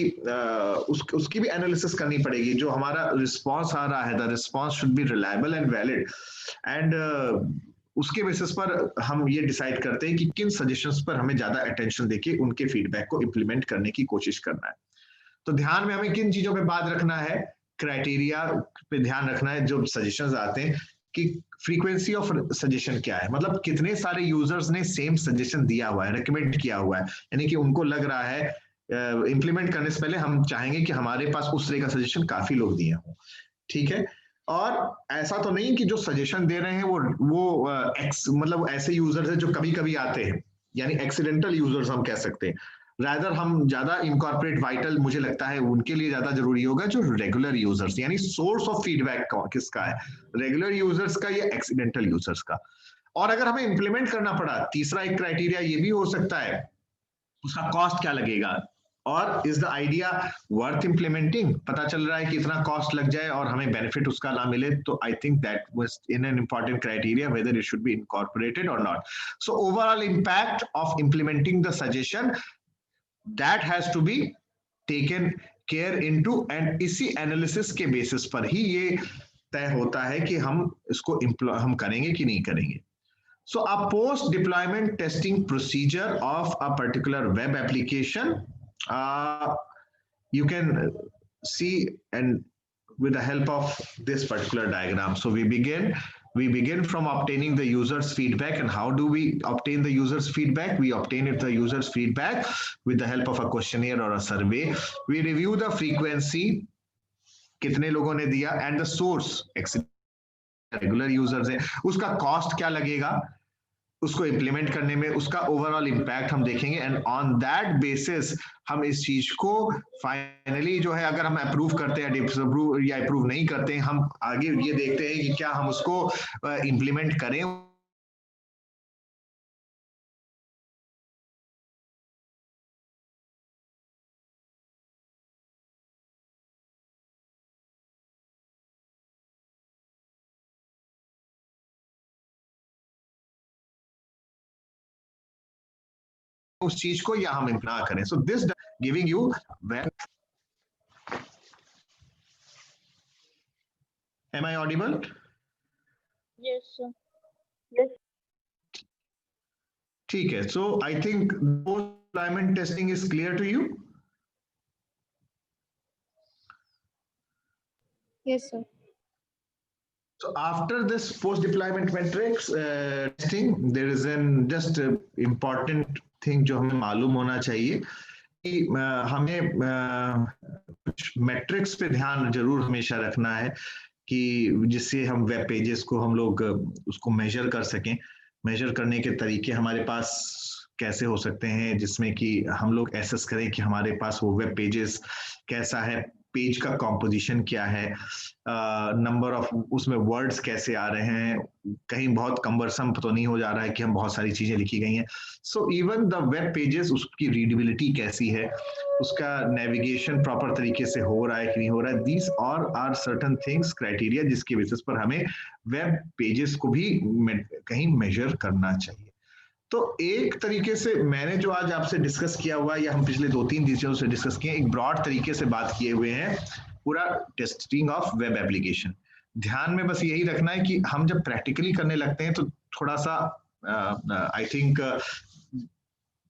उसकी भी एनालिसिस करनी पड़ेगी। जो हमारा रिस्पॉन्स आ रहा है, the response should be reliable and valid, and उसके बेसिस पर हम ये डिसाइड करते हैं कि किन सजेशंस पर हमें ज्यादा अटेंशन देके उनके फीडबैक को इम्प्लीमेंट करने की कोशिश करना है। तो ध्यान में हमें किन चीजों पे बात रखना है? क्राइटेरिया पे ध्यान रखना है जो सजेशंस आते हैं कि फ्रीक्वेंसी ऑफ सजेशन क्या है, मतलब कितने सारे यूजर्स ने सेम सजेशन दिया हुआ है, रेकमेंड किया हुआ है, यानी कि उनको लग रहा है इंप्लीमेंट करने से पहले हम चाहेंगे कि हमारे पास उस तरह का सजेशन काफी लोग दिए हों, ठीक है। और ऐसा तो नहीं कि जो सजेशन दे रहे हैं वो मतलब ऐसे यूजर्स हैं जो कभी कभी आते हैं, यानी एक्सीडेंटल यूजर्स हम कह सकते हैं। रादर हम ज्यादा इनकॉर्पोरेट वाइटल, मुझे लगता है उनके लिए ज्यादा जरूरी होगा जो रेगुलर यूजर्स, यानी सोर्स ऑफ फीडबैक किसका है, रेगुलर यूजर्स का या एक्सीडेंटल यूजर्स का। और अगर हमें इंप्लीमेंट करना पड़ा, तीसरा एक क्राइटेरिया ये भी हो सकता है, उसका कॉस्ट क्या लगेगा, और is the idea worth implementing? पता चल रहा है कि इतना कॉस्ट लग जाए और हमें बेनिफिट उसका ना मिले, तो I think that was in an important criteria whether it should be incorporated और not. So overall impact of implementing the suggestion that has to be taken care into, and इसी एनालिसिस के basis पर ही ये तय होता है कि हम इसको हम करेंगे कि नहीं करेंगे. So a post deployment testing procedure of a particular web application, you can see and with the help of this particular diagram. So we begin from obtaining the user's feedback. And how do we obtain the user's feedback? We obtain the user's feedback with the help of a questionnaire or a survey. We review the frequency, कितने लोगों ने दिया, and the source, regular users है, उसका cost क्या लगेगा उसको implement करने में, उसका ओवरऑल इंपैक्ट हम देखेंगे. एंड ऑन दैट बेसिस हम इस चीज को फाइनली जो है, अगर हम अप्रूव करते हैं, डिसअप्रूव या अप्रूव नहीं करते हैं, हम आगे ये देखते हैं कि क्या हम उसको इंप्लीमेंट करें. उस चीज को या हम ना करें. So this giving you Am I audible? Yes, sir. ठीक है. So I think post deployment testing is clear to you. Yes, sir. So after this post deployment metrics testing, there is an just important thing जो हमें मालूम होना चाहिए कि हमें कुछ मेट्रिक्स पे ध्यान जरूर हमेशा रखना है कि जिससे हम वेब पेजेस को हम लोग उसको मेजर कर सकें. मेजर करने के तरीके हमारे पास कैसे हो सकते हैं जिसमें कि हम लोग एसेस करें कि हमारे पास वो वेब पेजेस कैसा है, पेज का कॉम्पोजिशन क्या है, नंबर ऑफ उसमें वर्ड्स कैसे आ रहे हैं, कहीं बहुत कम्बरसम तो नहीं हो जा रहा है कि हम बहुत सारी चीजें लिखी गई हैं. So even the web pages, उसकी रीडेबिलिटी कैसी है, उसका नेविगेशन प्रॉपर तरीके से हो रहा है कि नहीं हो रहा है. These are certain things, criteria जिसके बेसिस पर हमें वेब पेजेस को भी कहीं मेजर करना चाहिए. तो एक तरीके से मैंने जो आज आपसे डिस्कस किया हुआ है या हम पिछले 2-3 दिनों से डिस्कस किए, एक ब्रॉड तरीके से बात किए हुए हैं पूरा टेस्टिंग ऑफ वेब एप्लीकेशन. ध्यान में बस यही रखना है कि हम जब प्रैक्टिकली करने लगते हैं तो थोड़ा सा आई थिंक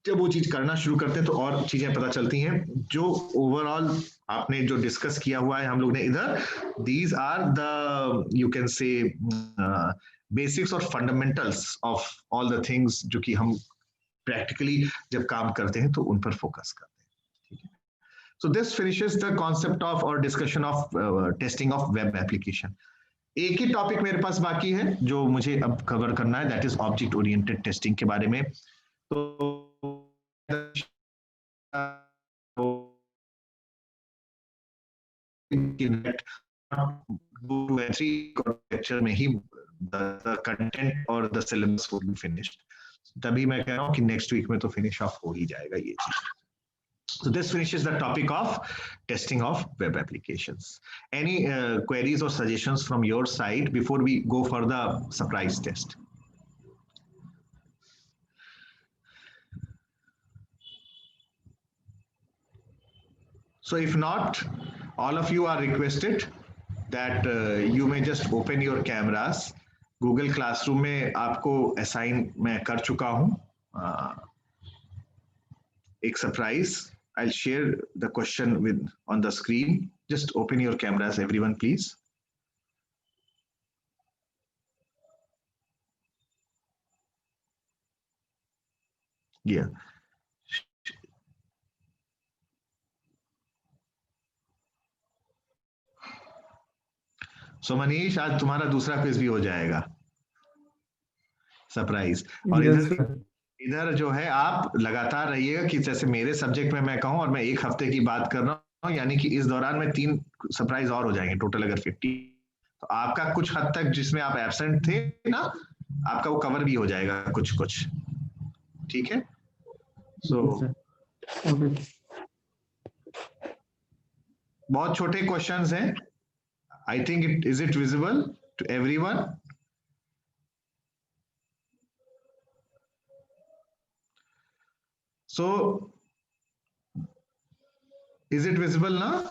जब वो चीज करना शुरू करते हैं तो और चीजें पता चलती हैं. जो ओवरऑल आपने जो डिस्कस किया हुआ है हम लोग ने इधर, these are the you can say basics और fundamentals of all the things जो कि हम प्रैक्टिकली जब काम करते हैं तो उन पर फोकस करते हैं. ठीक है. So this finishes the concept of और discussion of testing of web application. एक ही टॉपिक मेरे पास बाकी है जो मुझे अब कवर करना है, that is object oriented testing के बारे में. तो lecture में ही the content और the syllabus will be finished. तभी मैं कह रहा हूँ कि next week में तो finish off हो ही जाएगा ये चीज. So this finishes the topic of testing of web applications. Any queries or suggestions from your side before we go for the surprise test? So if not, all of you are requested that you may just open your cameras. Google Classroom में आपको assign मैं कर चुका हूँ एक surprise. I'll share the question with on the screen. Just open your cameras, everyone, please. Yeah. So Manish, आज तुम्हारा दूसरा क्विज भी हो जाएगा, सरप्राइज. और इधर जो है आप लगातार रहिएगा कि जैसे मेरे सब्जेक्ट में मैं कहूं और मैं एक हफ्ते की बात कर रहा हूं, यानी कि इस दौरान में 3 सरप्राइज और हो जाएंगे टोटल. अगर 50 तो आपका कुछ हद तक जिसमें आप एब्सेंट थे ना, आपका वो कवर भी हो जाएगा कुछ कुछ. ठीक है. सो बहुत छोटे क्वेश्चंस हैं. I think is it visible to everyone? So Is it visible now?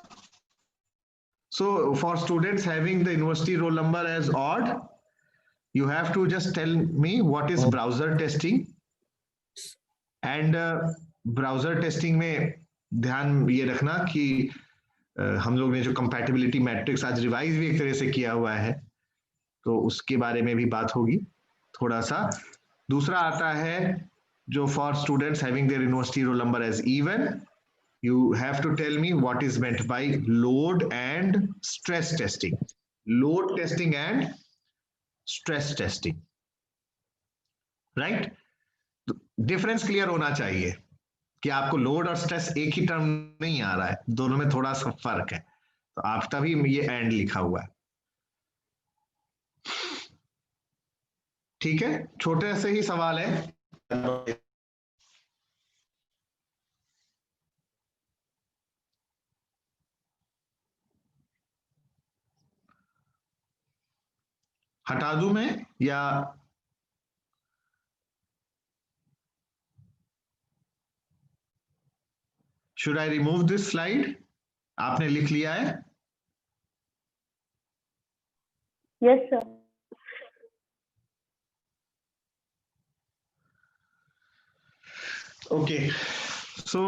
So for students having the university roll number as odd, you have to just tell me what is browser testing. And browser testing में ध्यान ये रखना कि हम लोग ने जो compatibility matrix आज रिवाइज भी एक तरह से किया हुआ है, तो उसके बारे में भी बात होगी थोड़ा सा. दूसरा आता है जो for students having their university roll number as even, you have to tell me what is meant by load and stress testing. Load testing and stress testing, right? Difference clear होना चाहिए कि आपको लोड और stress एक ही term नहीं आ रहा है, दोनों में थोड़ा सा फर्क है, तो आप तभी ये एंड लिखा हुआ है. ठीक है, छोटे से ही सवाल है. हटा दूं मैं या should I remove this slide? आपने लिख लिया है? Yes, sir. ओके, सो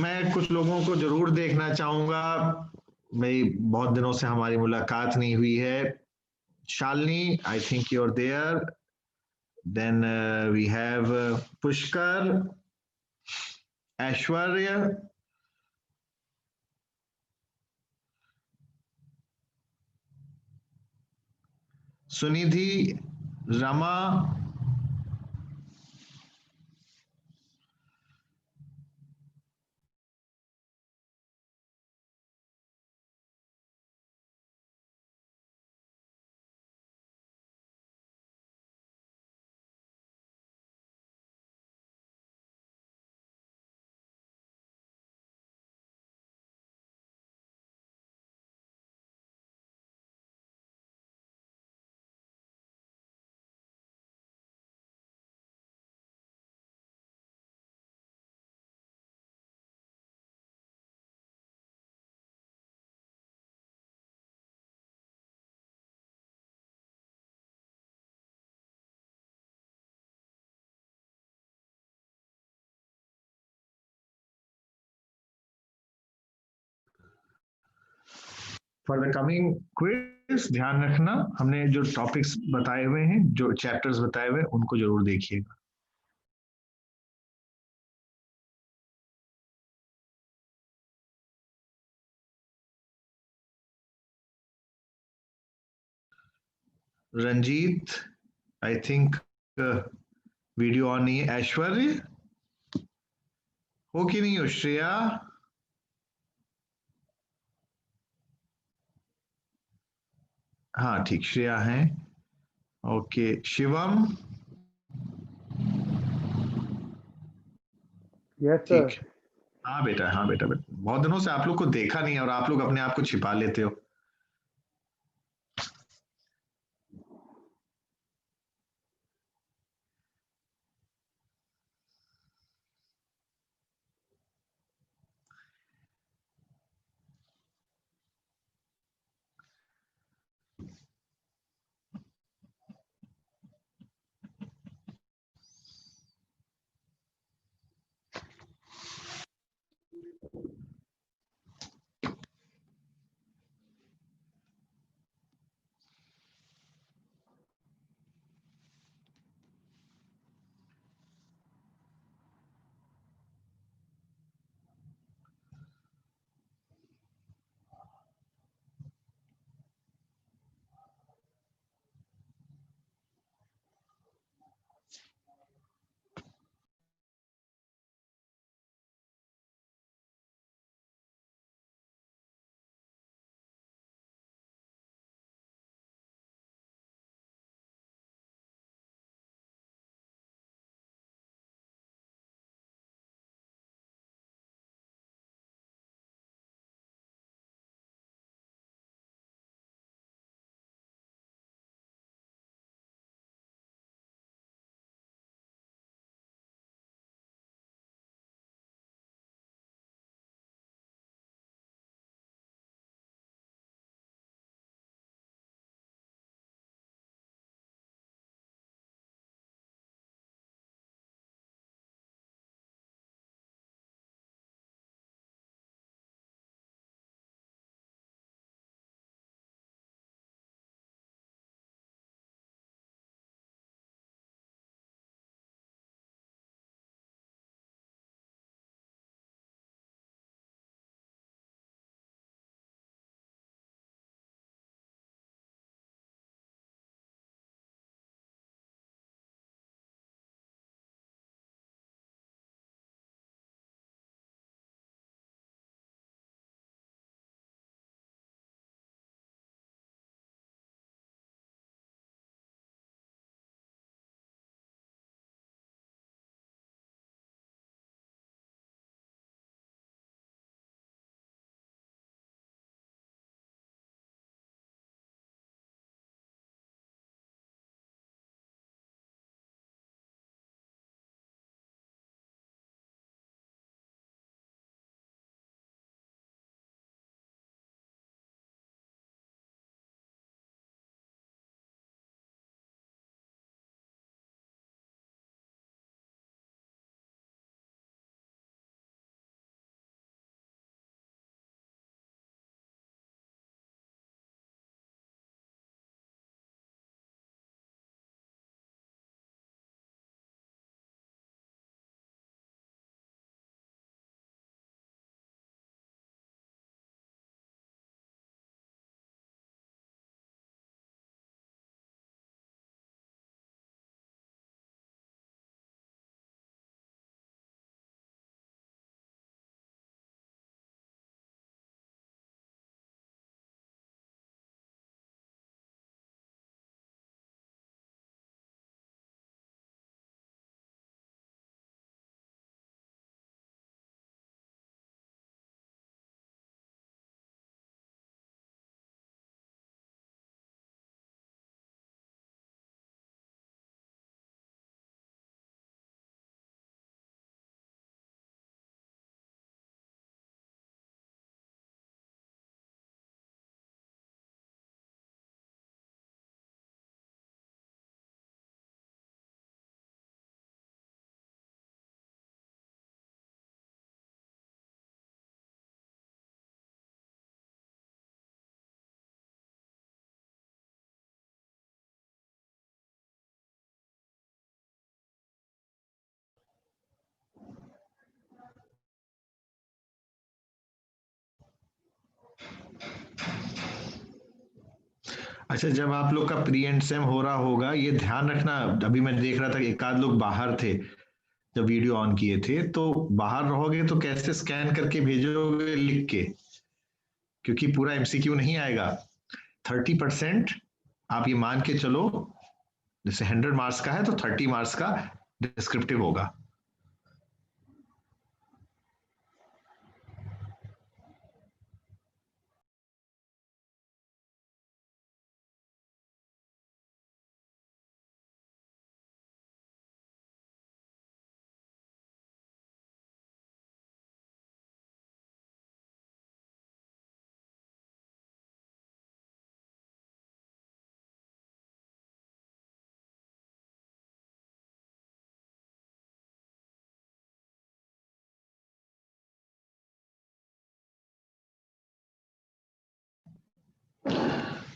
मैं कुछ लोगों को जरूर देखना चाहूंगा, भाई बहुत दिनों से हमारी मुलाकात नहीं हुई है. Shalini, I think you are there. Then we have Pushkar, Aishwarya, Sunidhi, Rama, for the coming quiz ध्यान रखना, हमने जो टॉपिक्स बताए हुए हैं, जो चैप्टर्स बताए हुए हैं, उनको जरूर देखिएगा. Ranjeet, I think video on नहीं है. ऐश्वर्य हो कि नहीं हो? श्रेया, हाँ ठीक, श्रेया है. ओके, शिवम. यस ठीक, सर. हाँ बेटा, हाँ बेटा, बहुत दिनों से आप लोग को देखा नहीं और आप लोग अपने आप को छिपा लेते हो. अच्छा, जब आप लोग का प्री एंड सेम हो रहा होगा, ये ध्यान रखना, अभी मैं देख रहा था एक आध लोग बाहर थे जब वीडियो ऑन किए थे, तो बाहर रहोगे तो कैसे स्कैन करके भेजोगे लिख के, क्योंकि पूरा एमसीक्यू नहीं आएगा। 30% आप ये मान के चलो, जैसे 100 मार्क्स का है तो 30 मार्क्स का डिस्क्रिप्टिव होगा।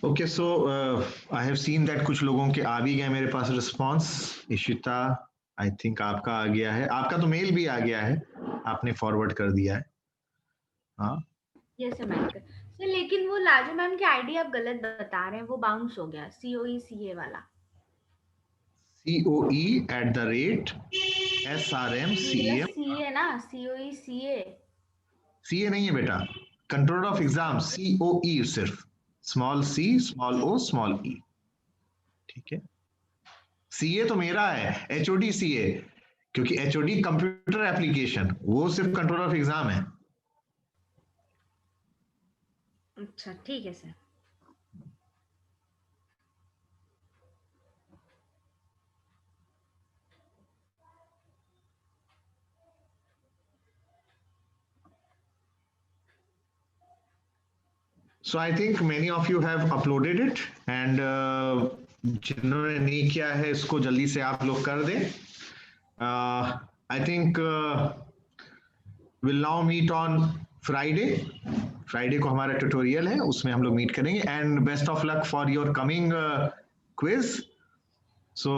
Okay, so I have seen that कुछ लोगों के आ भी गए मेरे पास रिस्पॉन्स। इशिता, आई थिंक आपका आ गया है, आपका तो मेल भी आ गया है, आपने फॉरवर्ड कर दिया है। हाँ यस मैम सर, लेकिन वो लाजो मैम की आईडी आप गलत बता रहे हैं, वो बाउंस हो गया, COECA वाला। COE@SRMCEM। CA ना, COECA। CA नहीं है बेटा, कंट्रोलर ऑफ एग्जाम, COE सिर्फ, small C small O small E, ठीक है। CA तो मेरा है, HOD CA, क्योंकि HOD कंप्यूटर एप्लीकेशन, वो सिर्फ कंट्रोलर ऑफ एग्जाम है। अच्छा ठीक है sir. So I think many of you have uploaded it and जिन्होंने नहीं किया है इसको जल्दी से आप लोग कर दें। I think we'll now meet on Friday. Friday को हमारा ट्यूटोरियल है, उसमें हम लोग मीट करेंगे, and best of luck for your coming quiz. So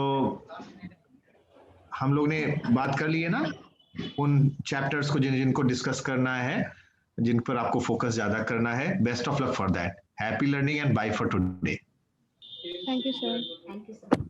हम लोग ने बात कर ली है ना उन चैप्टर्स को जिनको डिस्कस करना है, जिन पर आपको फोकस ज्यादा करना है। Best of luck for that, happy learning and bye for today. Thank you sir. Thank you sir.